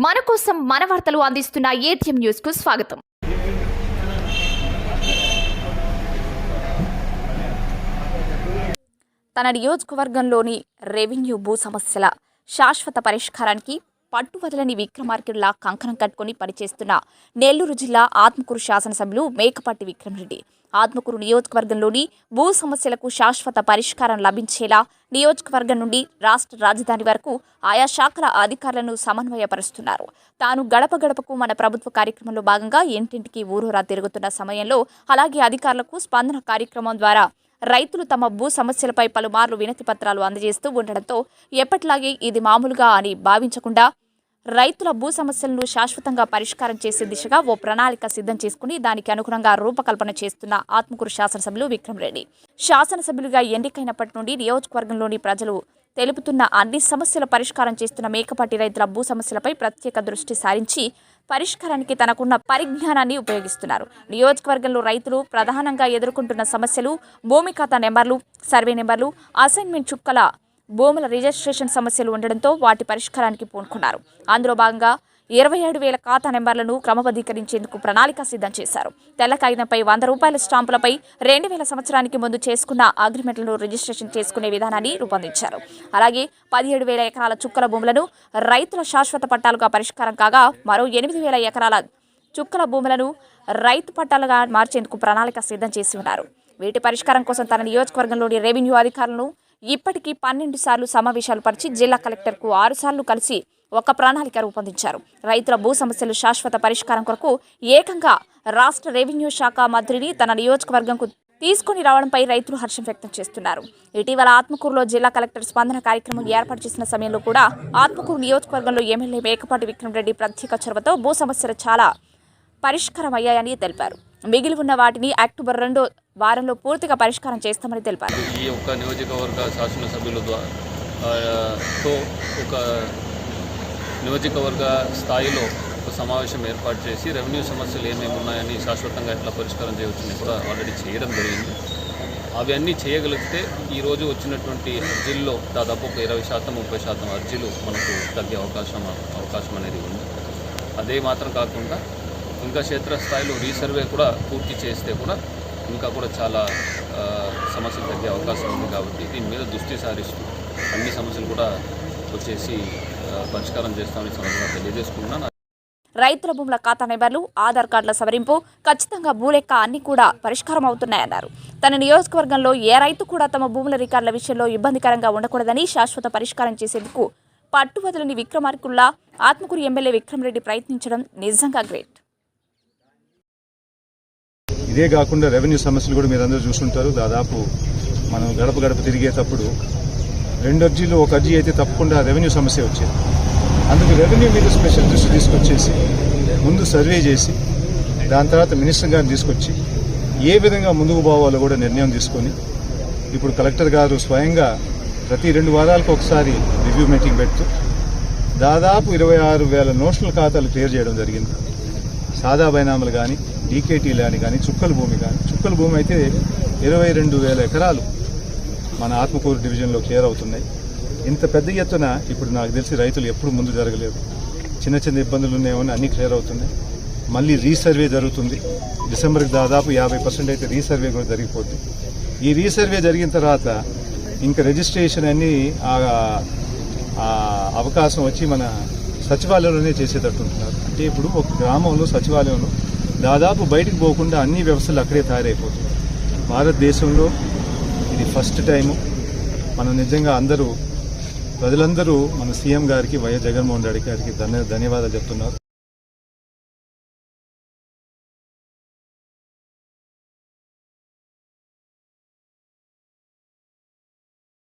మన కోసం మన వార్తలు అందిస్తున్న ఏటీఎం న్యూస్ కు స్వాగతం. తన నియోజకవర్గంలోని రెవెన్యూ భూ సమస్యల శాశ్వత పరిష్కారానికి పట్టువదలని విక్రమార్కుడిలా కంకణం కట్టుకుని పనిచేస్తున్న నెల్లూరు జిల్లా ఆత్మకూరు శాసనసభ్యులు మేకపాటి విక్రమరెడ్డి ఆత్మకూరు నియోజకవర్గంలోని భూ సమస్యలకు శాశ్వత పరిష్కారం లభించేలా నియోజకవర్గం నుండి రాష్ట్ర రాజధాని వరకు ఆయా శాఖల అధికారులను సమన్వయపరుస్తున్నారు. తాను గడప గడపకు మన ప్రభుత్వ కార్యక్రమంలో భాగంగా ఇంటింటికి ఊరూరా తిరుగుతున్న సమయంలో అలాగే అధికారులకు స్పందన కార్యక్రమం ద్వారా రైతులు తమ భూ సమస్యలపై పలుమార్లు వినతి పత్రాలు అందజేస్తూ ఉండడంతో ఎప్పటిలాగే ఇది మామూలుగా అని భావించకుండా రైతుల భూ సమస్యలను శాశ్వతంగా పరిష్కారం చేసే దిశగా ఓ ప్రణాళిక సిద్ధం చేసుకుని దానికి అనుగుణంగా రూపకల్పన చేస్తున్న ఆత్మకూరు శాసనసభ్యులు విక్రమరెడ్డి శాసనసభ్యులుగా ఎన్నికైనప్పటి నుండి నియోజకవర్గంలోని ప్రజలు తెలుపుతున్న అన్ని సమస్యల పరిష్కారం చేస్తున్న మేకపాటి రైతుల భూ సమస్యలపై ప్రత్యేక దృష్టి సారించి పరిష్కారానికి తనకున్న పరిజ్ఞానాన్ని ఉపయోగిస్తున్నారు. నియోజకవర్గంలో రైతులు ప్రధానంగా ఎదుర్కొంటున్న సమస్యలు భూమి ఖాతా నెంబర్లు, సర్వే నెంబర్లు, అసైన్మెంట్ చుక్కల భూముల రిజిస్ట్రేషన్ సమస్యలు ఉండడంతో వాటి పరిష్కారానికి పూనుకున్నారు. అందులో భాగంగా 27,000 ఖాతా నెంబర్లను క్రమబద్ధీకరించేందుకు ప్రణాళిక సిద్ధం చేశారు. తెల్ల కాగితంపై ₹100 స్టాంపులపై 2000 సంవత్సరానికి ముందు చేసుకున్న అగ్రిమెంట్లను రిజిస్ట్రేషన్ చేసుకునే విధానాన్ని రూపొందించారు. అలాగే 17,000 ఎకరాల చుక్కల భూములను రైతుల శాశ్వత పట్టాలుగా పరిష్కారం కాగా మరో 8,000 ఎకరాల చుక్కల భూములను రైతు పట్టాలుగా మార్చేందుకు ప్రణాళిక సిద్ధం చేసి ఉన్నారు. వీటి పరిష్కారం కోసం తన నియోజకవర్గంలోని రెవెన్యూ అధికారులను ఇప్పటికీ 12 సార్లు సమావేశాలు పరిచి జిల్లా కలెక్టర్కు 6 సార్లు కలిసి ఒక ప్రణాళిక రూపొందించారు. రైతుల భూ సమస్యలు శాశ్వత పరిష్కారం కొరకు ఏకంగా రాష్ట్ర రెవెన్యూ శాఖ మంత్రిని తన నియోజకవర్గంకు తీసుకుని రావడంపై రైతులు హర్షం వ్యక్తం చేస్తున్నారు. ఇటీవల ఆత్మకూరులో జిల్లా కలెక్టర్ స్పందన కార్యక్రమం ఏర్పాటు చేసిన సమయంలో కూడా ఆత్మకూరు నియోజకవర్గంలో ఎమ్మెల్యే మేకపాటి విక్రమరెడ్డి ప్రత్యేక చొరవతో భూ సమస్యలు చాలా పరిష్కారం అయ్యాయని తెలిపారు. మిగిలి ఉన్న వాటిని అక్టోబర్ 2వ వారంలో పూర్తిగా పరిష్కారం చేస్తామని తెలిపారు. ఈ యొక్క నియోజకవర్గ శాసనసభ్యుల ఒక నియోజకవర్గ స్థాయిలో ఒక సమావేశం ఏర్పాటు చేసి రెవెన్యూ సమస్యలు ఏమేమి ఉన్నాయని శాశ్వతంగా ఎట్లా పరిష్కారం చేయవచ్చని కూడా ఆల్రెడీ చేయడం జరిగింది. అవన్నీ చేయగలిగితే ఈరోజు వచ్చినటువంటి అర్జీల్లో దాదాపు ఒక 20%-30% అర్జీలు మనకు తగ్గే అవకాశం అనేది ఉంది. అదే మాత్రం కాకుండా ఇంకా క్షేత్రస్థాయిలో రీసర్వే కూడా పూర్తి చేస్తే కూడా ఇంకా కూడా చాలా సమస్యలు తగ్గే అవకాశం ఉంది. కాబట్టి దీని మీద దృష్టి సారిస్తూ అన్ని సమస్యలు కూడా వచ్చేసి పరిష్కారం చేస్తామని సందర్భంగా తెలియజేసుకుంటున్నాను. రైతుల భూముల ఖాతా నెంబర్లు, ఆధార్ కార్డుల సవరింపు, ఖచ్చితంగా భూలెక్క అన్ని కూడా పరిష్కారం అవుతున్నాయన్నారు. తన నియోజకవర్గంలో ఏ రైతు కూడా తమ భూముల రికార్డుల విషయంలో ఇబ్బందికరంగా ఉండకూడదని శాశ్వత పరిష్కారం చేసేందుకు పట్టువదలని విక్రమార్కుల్లా ఆత్మకూరు ఎమ్మెల్యే విక్రమరెడ్డి ప్రయత్నించడం నిజంగా గ్రేట్. ఇదే కాకుండా రెవెన్యూ సమస్యలు కూడా మీరు అందరూ చూస్తుంటారు. దాదాపు మనం గడప గడప తిరిగేటప్పుడు 2 అర్జీలు, 1 అర్జీ అయితే తప్పకుండా రెవెన్యూ సమస్య వచ్చేది. అందుకు రెవెన్యూ మీద స్పెషల్ దృష్టి తీసుకొచ్చేసి ముందు సర్వే చేసి దాని తర్వాత మినిస్టర్ గారిని తీసుకొచ్చి ఏ విధంగా ముందుకు పోవాలో కూడా నిర్ణయం తీసుకొని ఇప్పుడు కలెక్టర్ గారు స్వయంగా ప్రతి 2 వారాలకు ఒకసారి రివ్యూ మీటింగ్ పెడుతూ దాదాపు 26,000 నోషనల్ ఖాతాలు క్లియర్ చేయడం జరిగింది. సాదా బైనామాలు కానీ, డీకేటీలు కానీ, చుక్కల భూమి అయితే 22,000 ఎకరాలు మన ఆత్మకూరు డివిజన్లో క్లియర్ అవుతున్నాయి. ఇంత పెద్ద ఎత్తున ఇప్పుడు నాకు తెలిసి రైతులు ఎప్పుడు ముందు జరగలేదు. చిన్న చిన్న ఇబ్బందులు ఉన్నాయని అన్నీ క్లియర్ అవుతున్నాయి. మళ్ళీ రీసర్వే జరుగుతుంది. డిసెంబర్కి దాదాపు 50% అయితే రీసర్వే కూడా జరిగిపోతుంది. ఈ రీసర్వే జరిగిన తర్వాత ఇంకా రిజిస్ట్రేషన్ అన్నీ అవకాశం వచ్చి మన సచివాలయంలోనే చేసేటట్టుంటున్నారు. అంటే ఇప్పుడు ఒక గ్రామంలో సచివాలయంలో దాదాపు బయటకు పోకుండా అన్ని వ్యవస్థలు అక్కడే తయారైపోతుంది. భారతదేశంలో ఇది ఫస్ట్ టైము. మనం నిజంగా ప్రజలందరూ మన సీఎం గారికి, వైఎస్ జగన్మోహన్ రెడ్డి గారికి ధన్యవాదాలు చెప్తున్నారు.